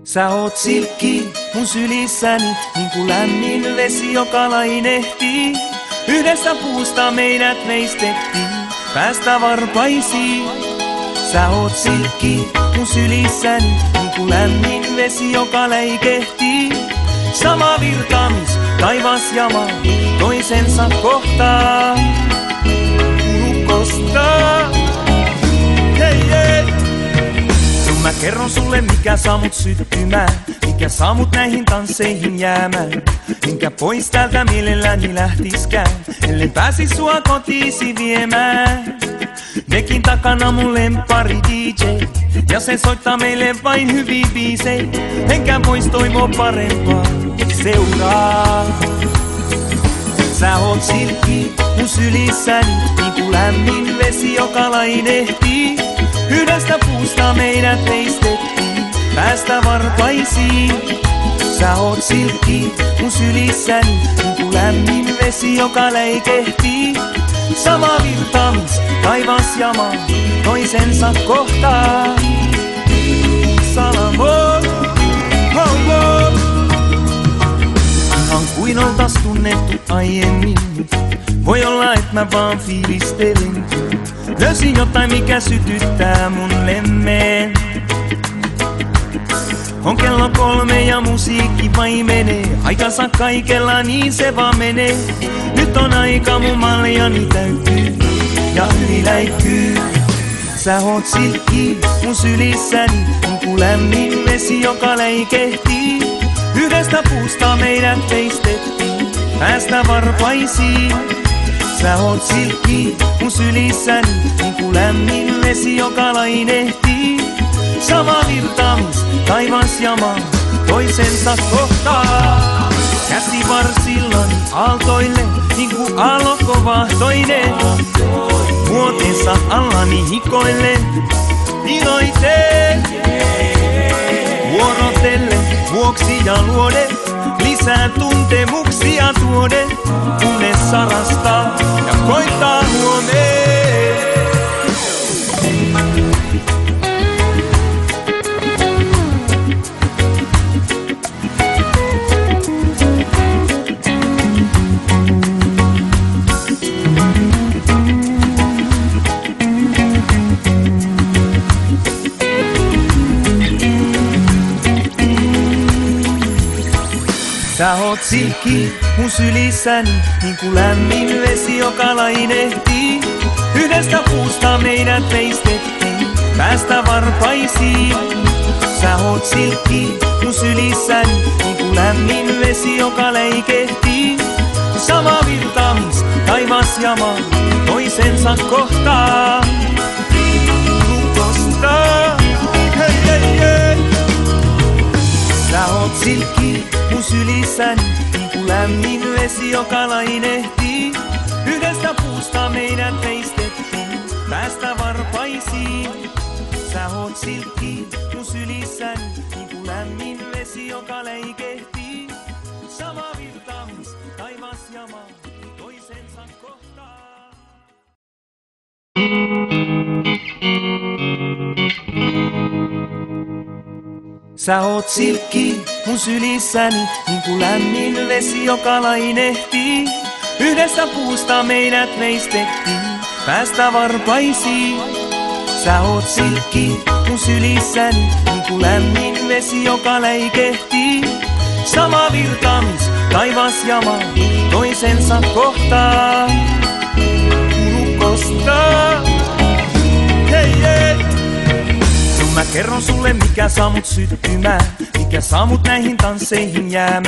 Sä oot silkki mun sylissäni, niinku lämmin vesi, joka lainehtii. Yhdessä puusta meidät veistettiin, päästä varpaisiin. Sä oot silkki mun sylissäni, niinku lämmin vesi, joka läikehtii. Sama virtaamis, taivas ja maa, toisensa kohtaa. Kostaa. Hei hei! Kun mä kerron sulle, mikä saa mut syttymään, mikä saa mut näihin tansseihin jäämään. Enkä pois täältä mielelläni lähtiskään, ellen pääsis sua kotiisi viemään. Nekin takana mun lempari DJ, ja se soittaa meille vain hyviä biisejä. Enkä vois toivoa parempaa seuraa. Sä oot silkki mun sylissäni, niinku lämmin vesi, joka lainehtii. Yhdestä puusta meidät veistettiin, päästä varpaisiin. Sä oot silkki mun sylissäni, niinku lämmin vesi, joka läikehtii. Sama virtaamis, taivas ja maa, toisensa kohtaa. Salamo, ho ho. Ihan kuin oltais tunnettu aiemmin, voi olla et mä vaan fiilistelin. Löysin jotain, mikä sytyttää mun lemmeen. On kello 3 ja musiikki vaimenee, aikansa kaikella niin se vaan menee. Nyt on aika mun maljani täyttyy ja yliläikkyy. Sä oot silkki mun sylissäni, niinku lämmin vesi, joka läikehtii. Yhdestä puusta meidät veistettiin, päästä varpaisiin. Sä oot silkki mun sylissäni, niinku lämmin vesi, joka lainehtii. Sama virtaamis, taivas ja maa, toisensa kohtaa. Käsi varsillani aaltoille, niinku aallokko vahtoinen. Vuotensa allani hikoille, iloitee. Vuorotellen, vuoksi ja luoden, lisää tuntemuksia tuoden. Kunnes sarastaa ja koittaa huomeen. Sä oot silkki mun sylissäni, niinku lämmin vesi, joka lainehtii. Yhdestä puusta meidät veistettiin, päästä varpaisiin. Sä oot silkki mun sylissäni, niinku lämmin vesi, joka läikehtii. Sama virtaamis, taivas ja maa, toisensa kohtaa. Kostaa. Hei hei hei! Sä oot silkki mun sylissäni, niinku lämmin vesi, joka lainehtii. Yhdestä puusta meidät veistettiin, päästä varpaisiin. Sä oot silkki mun sylissäni, niinku lämmin vesi, joka läikehtii. Sama virtaamis, taivas ja maa, toisensa kohtaa. Sä oot silkki mun sylissäni, niinku lämmin vesi, joka lainehtii. Yhdessä puusta meidät veistettiin, päästä varpaisiin. Sä oot silkki mun sylissäni, niinku lämmin vesi, joka läikehtii. Sama virtaamis, taivas ja maa, toisensa kohtaa. Kostaa. Hei hei! Mä kerron sulle, mikä saa mut syttymään, mikä saa mut näihin tansseihin jäämään.